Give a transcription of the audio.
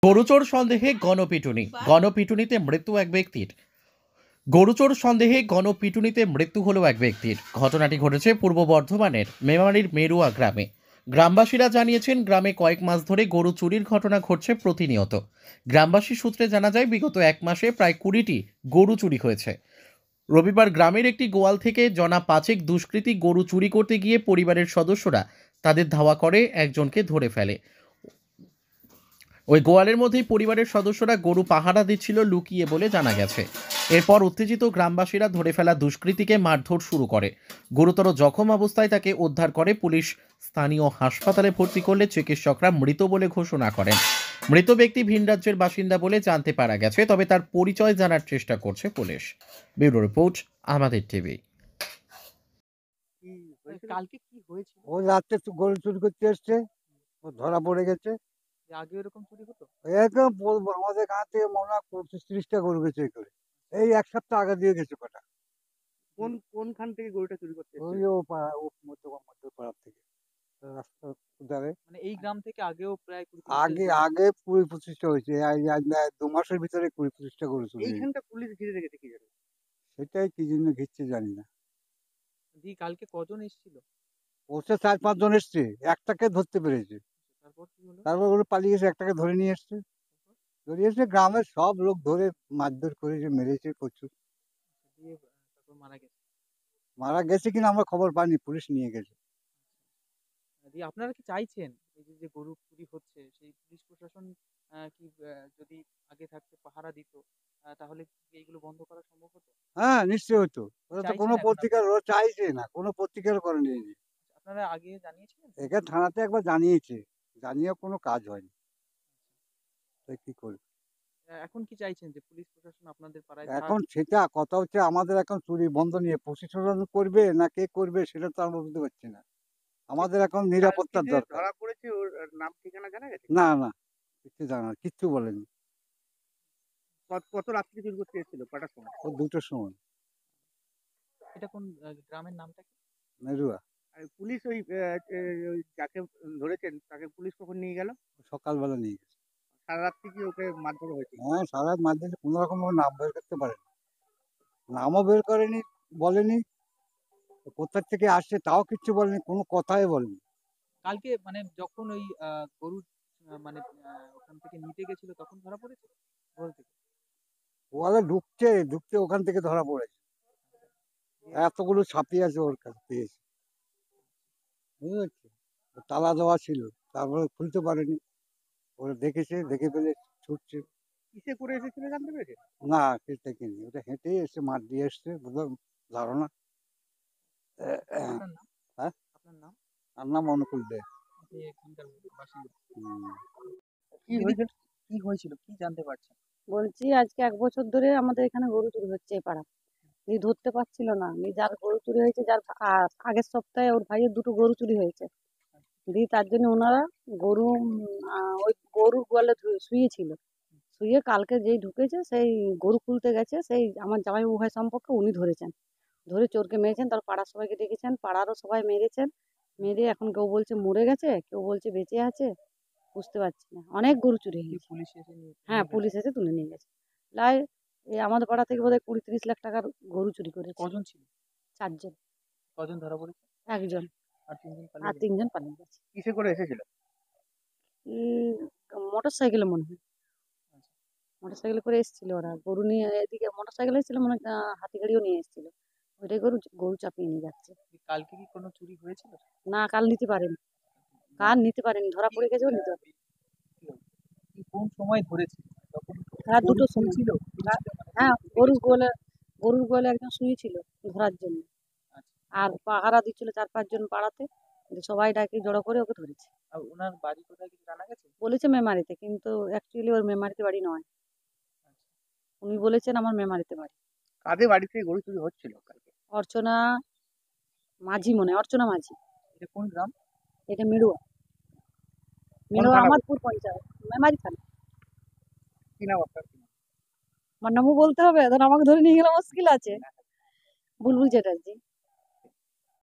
গরুচোর সন্দেহে গণপিটুনি, গণপিটুনিতে মৃত্যু এক ব্যক্তির। গরুচোর সন্দেহে গণপিটুনিতে মৃত্যু হলো এক ব্যক্তির। ঘটনাটি ঘটেছে পূর্ব বর্ধমানের মেমারির মেরুয়া গ্রামে। গ্রামবাসীরা জানিয়েছেন, গ্রামে কয়েক মাস ধরে গরু চুরির ঘটনা ঘটছে প্রতিনিয়ত। গ্রামবাসী সূত্রে জানা যায়, বিগত এক মাসে প্রায় 20টি গরু চুরি হয়েছে। রবিবার গ্রামের একটি গোয়াল থেকে জনা 5 দুষ্কৃতী গরু চুরি করতে গিয়ে পরিবারের সদস্যরা তাদের ধাওয়া করে একজনকে ধরে ফেলে। ওই গোয়ালের মধ্যেই পরিবারের সদস্যরা গরু পাহারা দিচ্ছিল লুকিয়ে বলে জানা গেছে। এরপর উত্তেজিত গ্রামবাসীরা ধরে ফেলা দুষ্কৃতীকে মারধর শুরু করে। গুরুতর জখম অবস্থায় তাকে উদ্ধার করে পুলিশ। স্থানীয় হাসপাতালে ভর্তি করলে চিকিৎসকরা মৃত বলে ঘোষণা করেন। মৃত ব্যক্তি ভিন রাজ্যের বাসিন্দা বলে জানতে পারা গেছে, তবে তার পরিচয় জানার চেষ্টা করছে পুলিশ। ব্যুরো রিপোর্ট, আমাদের টিভি। কালকে কি হয়েছিল? ও রাত্রে গরু চুরি করতে এসছে, ও ধরা পড়ে গেছে। আগে এরকম চুরি হতো? একদম বলবো, আমাদের গাঁ থেকে মনে হয় 25-30টা গরু গেছে এই করে। এই এক সপ্তাহ আগে দিয়ে গেছে কটা। কোনখান থেকে গরুটা চুরি করতে ওই এসেছিল? ও পাড়া, ও মধ্যপাড়ার থেকে রাস্তার ধারে। মানে এই গ্রাম থেকে আগেও প্রায় আগে 20-25টা হয়েছে। আজ 2 মাসের ভিতরে 20-25টা গরু চুরি হয়েছে। এইখানটা পুলিশ ঘিরে রেখেছে কি জানো? সেটাই কি জন্য ঘিরছে জানি না। কালকে কজন এসেছিল? ওসে 4-5 জন এসছে, একটাকে ধরতে পেরেছে। তারপর কি হলো? তারপর ওগুলো পালিয়ে গেছে, একটাকে ধরে নিয়ে এসছে। ধরে এসে গ্রামের সব লোক ধরে মারধর করেছে, মেরেছে প্রচুর। তারপর মারা গেছে। মারা গেছে কিনা আমরা খবর পাইনি, পুলিশ নিয়ে গেছে। আপনারা কি চাইছেন এই যে গরু চুরি হচ্ছে, সেই পুলিশ প্রশাসন কি যদি আগে থাকতে পাহারা দিত, তাহলে কি এইগুলো বন্ধ করা সম্ভব হতো? হ্যাঁ, নিশ্চয়ই হতো। ওরা তো চাইছেন কোনো এখন প্রতিকার, আপনারা? ওরা চাইছে না, কোনো প্রতিকার করেনি। আপনারা আগে জানিয়েছিলেন? এখানে থানাতে একবার জানিয়েছে, জানিয়েও কোনো কাজ হয়নি। তাই কি করবে? এখন কি চাইছেন যে পুলিশ প্রশাসন আপনাদের পাড়ায় এখন থাক? সেটা কথা হচ্ছে, আমাদের এখন চুরি বন্ধ নিয়ে প্রশাসন করবে না কে করবে সেটা তো আমরা বুঝতে পারছি না। আমাদের এখন নিরাপত্তার দরকার। ধরা পড়েছে ওর নাম ঠিকানা জানা গেছে? না না, কিছু জানা, কিচ্ছু বলেনি। কত রাত্রি চুরি করতে এসেছিল, কটার সময়? ও 2টোর সময়। এটা কোন গ্রামের নামটা কি? মেরুয়া। আর পুলিশ ওই ওই যাকে ধরেছেন তাকে পুলিশ কখন নিয়ে গেল? সকালবেলা নিয়ে গেছে। সারা রাত্রি কি ওকে মারধর হয়েছিল? হ্যাঁ, সারা রাত মার দিয়েছে, কোনো রকম নাম বের করতে পারেনি। নামও বের করেনি, বলেনি কোথা থেকে আসছে তাও কিচ্ছু বলেনি, কোনো কথাই বলেনি। কালকে মানে যখন ওই গরু মানে ওখান থেকে নিতে গেছিল তখন ধরা পড়েছে গোয়াল থেকে? ওরা ঢুকতে ওখান থেকে ধরা পড়েছে। এতগুলো ছাপি আছে ওর কাছে পেয়েছে, বুঝতে পারছি। তালা দেওয়া ছিল, তারপরে খুলতে পারেনি। ওরা দেখেছে, দেখে ফেলে ছুটছে। কিসে করে এসেছিল জানতে পেরেছে? না, সেটা কিনি, ওটা হেঁটে এসে মাঠ দিয়ে এসছে বোধহয়, ধারণা। আপনার নাম? হ্যাঁ, আপনার নাম? আর নাম অনুকূল দে। আপনি এখানকার বাসিন্দা? হুম। কি হয়েছিল? কি হয়েছিল, কি জানতে পারছেন? বলছি আজকে 1 বছর ধরে আমাদের এখানে গরু চুরি হচ্ছে এই পাড়া। ধরতে পারছিল না। যার গরু চুরি হয়েছে, যার আগের সপ্তাহে ওর ভাইয়ের 2টো গরু চুরি হয়েছে। তার জন্য ওনারা গরু ওই গরুর গোয়ালে শুয়েছিল। শুয়ে কালকে যেই ঢুকেছে, সেই গরু খুলতে গেছে, সেই আমার জামাইবাবু ভাই সম্পর্কে উনি ধরেছেন। ধরে চোরকে মেরেছেন। তার পাড়ার সবাইকে ডেকেছেন, পাড়ারও সবাই মেরেছেন। মেরে এখন কেউ বলছে মরে গেছে, কেউ বলছে বেঁচে আছে, বুঝতে পারছি না। অনেক গরু চুরি হয়েছে। পুলিশ এসে নিয়ে হ্যাঁ, পুলিশ এসে তুলে নিয়ে গেছে। প্রায় এই আমাদের পাড়া থেকে বোধহয় 20-30 লাখ টাকার গরু চুরি করেছে। কজন ছিল? 4 জন। কজন ধরা পড়েছে? 1 জন। আর 3 জন আর পালিয়ে 3 জন পালিয়ে গেছে। কিসে করে এসেছিল? মোটর সাইকেলে মনে হয়। আচ্ছা। মোটর সাইকেলে করে এসেছিল ওরা। গরু নিয়ে এদিকে মোটর সাইকেলে এসেছিল, মনে হয় হাতি গাড়িও নিয়ে এসেছিল। ওইটাই গরু চাপিয়ে নিয়ে যাচ্ছে। কালকে কি কোনো চুরি হয়েছিল? না, কাল নিতে পারেনি। কাল নিতে পারেনি, ধরা পড়ে গেছে, নিতে পারেনি। কোন সময় ধরেছে? যখন রাত 2টোর সময়। ছিল? হ্যাঁ, গরুর গোয়ালে একজন শুয়েছিল ধরার জন্য। আর পাহারা দিচ্ছিল 4-5 জন পাড়াতে। সবাই ডাকে জড়ো করে ওকে ধরেছে। আর ওনার বাড়ি কোথায় কিছু জানা গেছে? বলেছে মেমারিতে, কিন্তু অ্যাকচুয়ালি ওর মেমারিতে বাড়ি নয়। উনি বলেছেন আমার মেমারিতে বাড়ি। কাদের বাড়ি থেকে গরু চুরি হচ্ছিল কালকে? অর্চনা মাঝি, মনে হয় অর্চনা মাঝি। এটা কোন গ্রাম? এটা মেরুয়া আমাদপুর পঞ্চায়েত, মেমারি থানা। কি নাম আপনার? আমার নামও বলতে হবে? ধর আমাকে ধরে নিয়ে গেলে মুশকিল আছে। বুলবুল চ্যাটার্জি।